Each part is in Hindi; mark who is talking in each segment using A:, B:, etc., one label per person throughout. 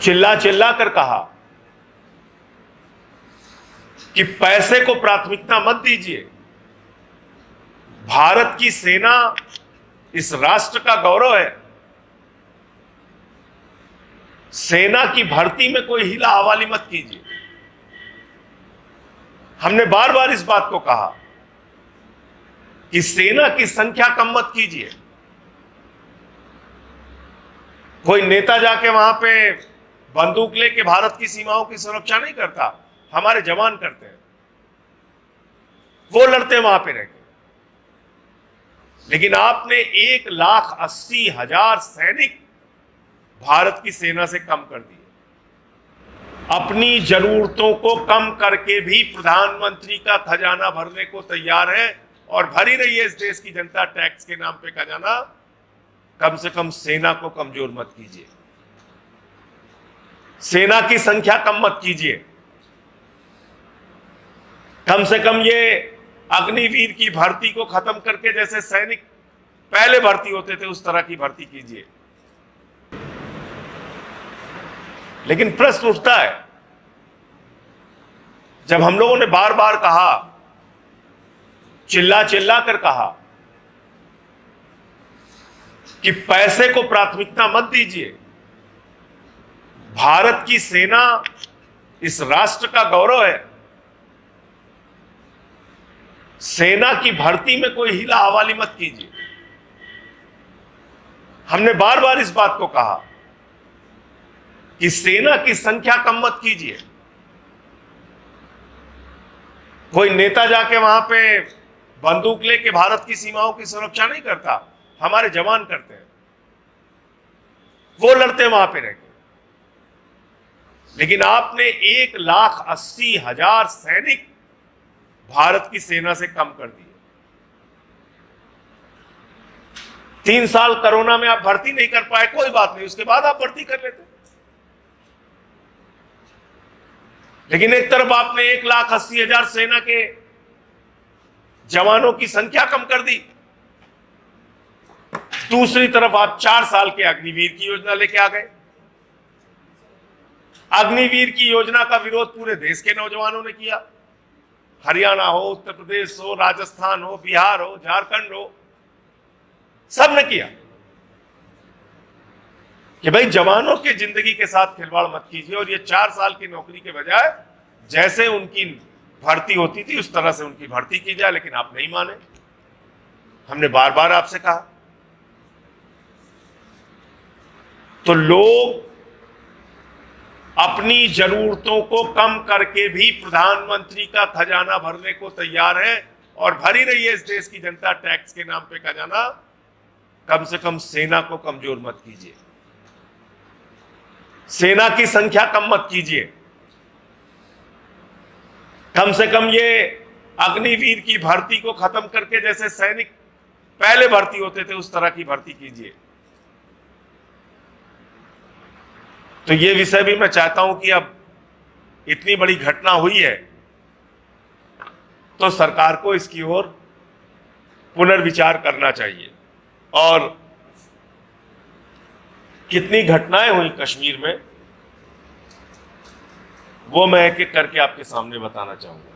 A: चिल्ला चिल्ला कर कहा कि पैसे को प्राथमिकता मत दीजिए, भारत की सेना इस राष्ट्र का गौरव है, सेना की भर्ती में कोई हीला हवाली मत कीजिए। हमने बार बार इस बात को कहा कि सेना की संख्या कम मत कीजिए। कोई नेता जाके वहां पे बंदूक लेके भारत की सीमाओं की सुरक्षा नहीं करता, हमारे जवान करते हैं, वो लड़ते हैं वहां पे रहकर। लेकिन आपने 1,80,000 सैनिक भारत की सेना से कम कर दिए। अपनी जरूरतों को कम करके भी प्रधानमंत्री का खजाना भरने को तैयार है, और भरी रही है इस देश की जनता टैक्स के नाम पे खजाना। कम से कम सेना को कमजोर मत कीजिए, सेना की संख्या कम मत कीजिए। कम से कम ये अग्निवीर की भर्ती को खत्म करके जैसे सैनिक पहले भर्ती होते थे उस तरह की भर्ती कीजिए। लेकिन प्रश्न उठता है, जब हम लोगों ने बार बार कहा, चिल्ला चिल्ला कर कहा कि पैसे को प्राथमिकता मत दीजिए, भारत की सेना इस राष्ट्र का गौरव है, सेना की भर्ती में कोई हीला हवाली मत कीजिए। हमने बार बार इस बात को कहा कि सेना की संख्या कम मत कीजिए। कोई नेता जाके वहां पे बंदूक लेके भारत की सीमाओं की सुरक्षा नहीं करता, हमारे जवान करते हैं, वो लड़ते हैं वहां पे रहकर। लेकिन आपने 1,80,000 सैनिक भारत की सेना से कम कर दिए। 3 साल कोरोना में आप भर्ती नहीं कर पाए, कोई बात नहीं, उसके बाद आप भर्ती कर लेते। लेकिन एक तरफ आपने 1,80,000 सेना के जवानों की संख्या कम कर दी, दूसरी तरफ आप 4 साल के अग्निवीर की योजना लेके आ गए। अग्निवीर की योजना का विरोध पूरे देश के नौजवानों ने किया, हरियाणा हो, उत्तर प्रदेश हो, राजस्थान हो, बिहार हो, झारखंड हो, सब ने किया कि भाई जवानों की जिंदगी के साथ खिलवाड़ मत कीजिए, और ये 4 साल की नौकरी के बजाय जैसे उनकी भर्ती होती थी उस तरह से उनकी भर्ती की जाए। लेकिन आप नहीं माने, हमने बार बार आपसे कहा। तो लोग अपनी जरूरतों को कम करके भी प्रधानमंत्री का खजाना भरने को तैयार है, और भरी रही है इस देश की जनता टैक्स के नाम पे खजाना। कम से कम सेना को कमजोर मत कीजिए, सेना की संख्या कम मत कीजिए। कम से कम ये अग्निवीर की भर्ती को खत्म करके जैसे सैनिक पहले भर्ती होते थे उस तरह की भर्ती कीजिए। तो ये विषय भी मैं चाहता हूं कि अब इतनी बड़ी घटना हुई है तो सरकार को इसकी ओर पुनर्विचार करना चाहिए। और कितनी घटनाएं हुई कश्मीर में वो मैं एक एक करके आपके सामने बताना चाहूंगा।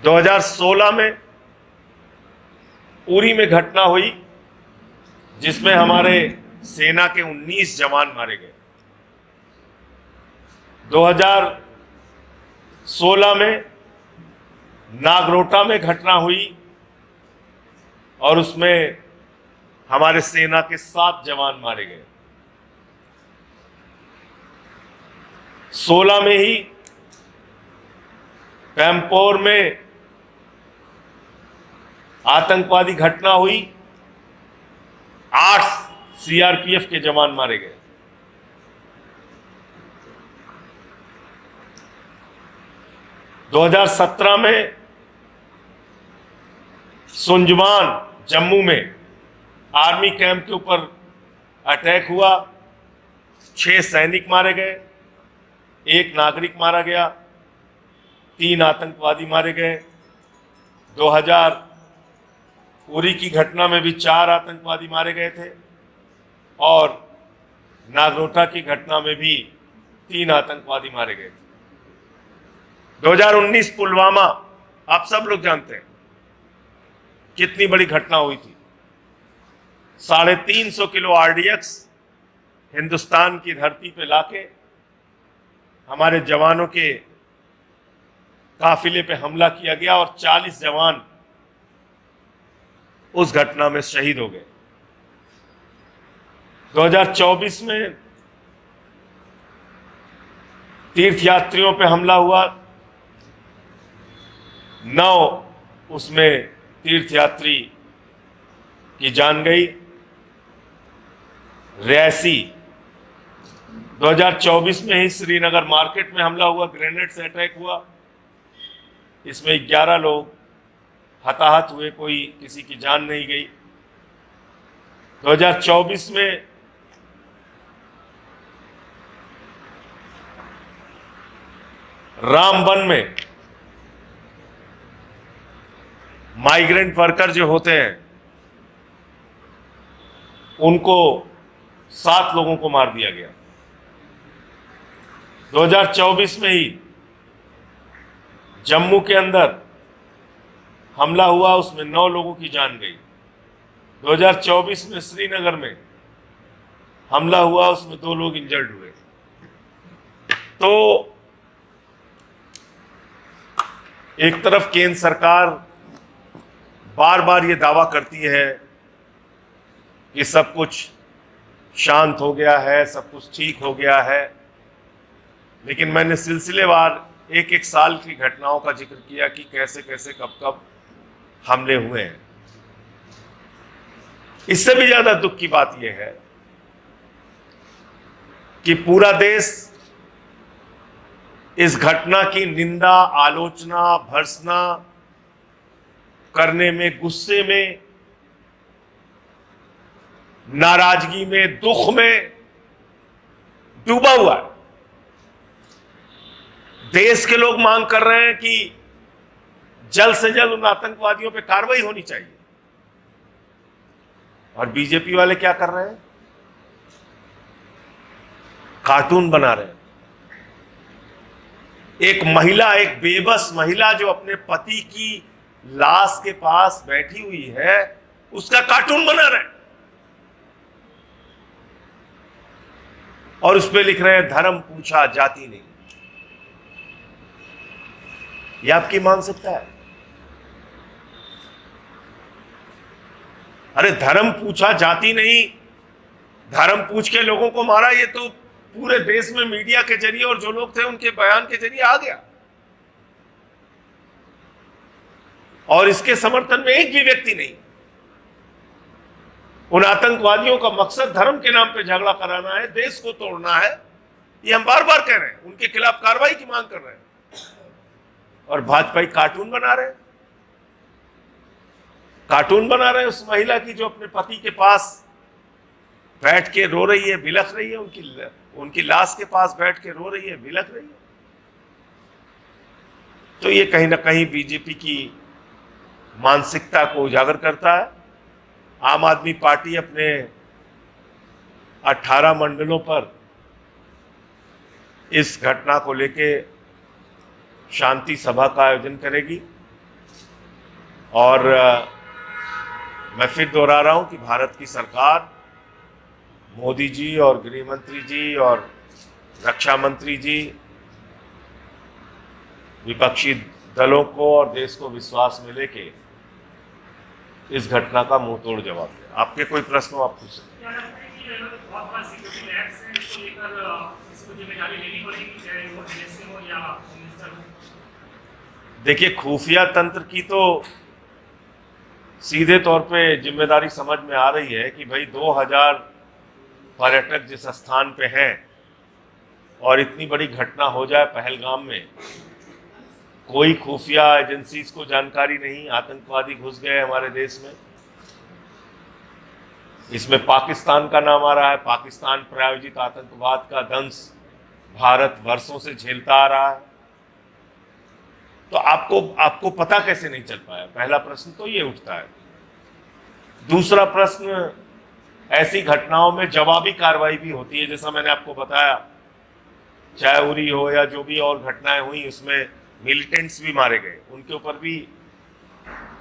A: 2016 में उरी में घटना हुई जिसमें हमारे सेना के 19 जवान मारे गए। 2016 में नागरोटा में घटना हुई और उसमें हमारे सेना के 7 जवान मारे गए। 16 में ही पैम्पोर में आतंकवादी घटना हुई, 8 सीआरपीएफ के जवान मारे गए। 2017 में सुंजवान जम्मू में आर्मी कैंप के ऊपर अटैक हुआ, 6 सैनिक मारे गए, 1 नागरिक मारा गया, 3 आतंकवादी मारे गए। 2000 उरी की घटना में भी 4 आतंकवादी मारे गए थे और नागरोटा की घटना में भी 3 आतंकवादी मारे गए थे। 2019 पुलवामा, आप सब लोग जानते हैं कितनी बड़ी घटना हुई थी। 350 किलो आरडीएक्स हिंदुस्तान की धरती पे लाके हमारे जवानों के काफिले पे हमला किया गया और 40 जवान उस घटना में शहीद हो गए। 2024 में तीर्थयात्रियों पे हमला हुआ, 9 उसमें तीर्थयात्री की जान गई। रियासी 2024 में ही श्रीनगर मार्केट में हमला हुआ, ग्रेनेड से अटैक हुआ, इसमें 11 लोग हताहत हुए, कोई किसी की जान नहीं गई। 2024 में रामबन में माइग्रेंट वर्कर जो होते हैं उनको 7 लोगों को मार दिया गया। 2024 में ही जम्मू के अंदर हमला हुआ, उसमें 9 लोगों की जान गई। 2024 में श्रीनगर में हमला हुआ, उसमें 2 लोग इंजर्ड हुए। तो एक तरफ केंद्र सरकार बार बार ये दावा करती है कि सब कुछ शांत हो गया है, सब कुछ ठीक हो गया है, लेकिन मैंने सिलसिलेवार एक एक साल की घटनाओं का जिक्र किया कि कैसे कैसे कब कब हमले हुए हैं। इससे भी ज्यादा दुख की बात यह है कि पूरा देश इस घटना की निंदा, आलोचना, भर्त्सना करने में, गुस्से में, नाराजगी में, दुख में डूबा हुआ है। देश के लोग मांग कर रहे हैं कि जल्द से जल्द उन आतंकवादियों पे कार्रवाई होनी चाहिए, और बीजेपी वाले क्या कर रहे हैं? कार्टून बना रहे हैं। एक महिला, एक बेबस महिला जो अपने पति की लाश के पास बैठी हुई है, उसका कार्टून बना रहे हैं और उस पर लिख रहे हैं धर्म पूछा जाति नहीं। यह आपकी मानसिकता है? अरे धर्म पूछा जाति नहीं, धर्म पूछ के लोगों को मारा, ये तो पूरे देश में मीडिया के जरिए और जो लोग थे उनके बयान के जरिए आ गया, और इसके समर्थन में एक भी व्यक्ति नहीं। उन आतंकवादियों का मकसद धर्म के नाम पे झगड़ा कराना है, देश को तोड़ना है, ये हम बार बार कह रहे हैं, उनके खिलाफ कार्रवाई की मांग कर रहे हैं, और भाजपाई कार्टून बना रहे हैं। कार्टून बना रहे हैं उस महिला की जो अपने पति के पास बैठ के रो रही है, बिलख रही है, उनकी लाश के पास बैठ के रो रही है, बिलख रही है। तो ये कहीं ना कहीं बीजेपी की मानसिकता को उजागर करता है। आम आदमी पार्टी अपने 18 मंडलों पर इस घटना को लेके शांति सभा का आयोजन करेगी, और मैं फिर दोहरा रहा हूं कि भारत की सरकार, मोदी जी और गृह मंत्री जी और रक्षा मंत्री जी विपक्षी दलों को और देश को विश्वास में लेके इस घटना का मुंह तोड़ जवाब दे। आपके कोई प्रश्न हो आप पूछ सकते हैं। देखिए, खुफिया तंत्र की तो सीधे तौर पे जिम्मेदारी समझ में आ रही है कि भाई 2000 पर्यटक जिस स्थान पे हैं और इतनी बड़ी घटना हो जाए पहलगाम में, कोई खुफिया एजेंसीज को जानकारी नहीं, आतंकवादी घुस गए हमारे देश में। इसमें पाकिस्तान का नाम आ रहा है। पाकिस्तान प्रायोजित आतंकवाद का दंश भारत वर्षों से झेलता आ रहा है। तो आपको पता कैसे नहीं चल पाया? पहला प्रश्न तो ये उठता है। दूसरा प्रश्न, ऐसी घटनाओं में जवाबी कार्रवाई भी होती है। जैसा मैंने आपको बताया, चाहे उरी हो या जो भी और घटनाएं हुई, उसमें मिलिटेंट्स भी मारे गए, उनके ऊपर भी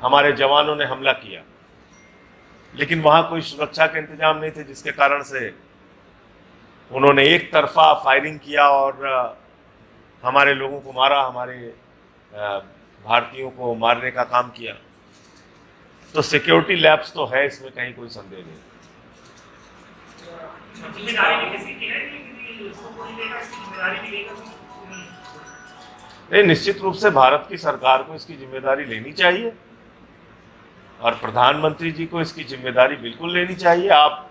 A: हमारे जवानों ने हमला किया, लेकिन वहां कोई सुरक्षा के इंतजाम नहीं थे, जिसके कारण से उन्होंने एक तरफा फायरिंग किया और हमारे लोगों को मारा, हमारे भारतीयों को मारने का काम किया। तो सिक्योरिटी लैप्स तो है, इसमें कहीं कोई संदेह नहीं। नहीं, निश्चित रूप से भारत की सरकार को इसकी जिम्मेदारी लेनी चाहिए और प्रधानमंत्री जी को इसकी जिम्मेदारी बिल्कुल लेनी चाहिए। आप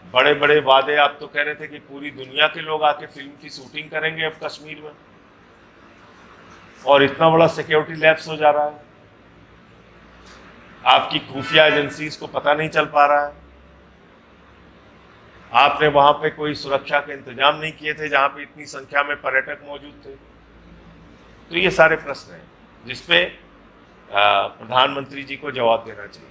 A: बड़े बड़े वादे, आप तो कह रहे थे कि पूरी दुनिया के लोग आके फिल्म की शूटिंग करेंगे अब कश्मीर में, और इतना बड़ा सिक्योरिटी लैप्स हो जा रहा है। आपकी खुफिया एजेंसीज को पता नहीं चल पा रहा है, आपने वहां पे कोई सुरक्षा के इंतजाम नहीं किए थे जहां पे इतनी संख्या में पर्यटक मौजूद थे। तो ये सारे प्रश्न हैं जिसपे प्रधानमंत्री जी को जवाब देना चाहिए।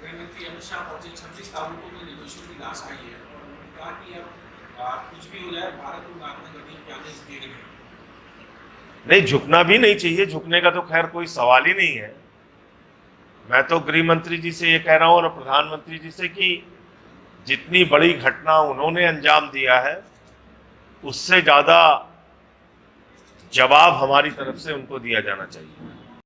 B: गृहमंत्री अमित शाह पहुंचे, 26 ताबूतों में निर्दोषियों की लाश आई है और उन्होंने कहा कि अब कुछ भी हो जाए, भारत को आत्मगति के आदेश दे रहे हैं।
A: नहीं, झुकना भी नहीं चाहिए, झुकने का तो खैर कोई सवाल ही नहीं है। मैं तो गृह मंत्री जी से ये कह रहा हूं और प्रधानमंत्री जी से कि जितनी बड़ी घटना उन्होंने अंजाम दिया है, उससे ज्यादा जवाब हमारी तरफ से उनको दिया जाना चाहिए।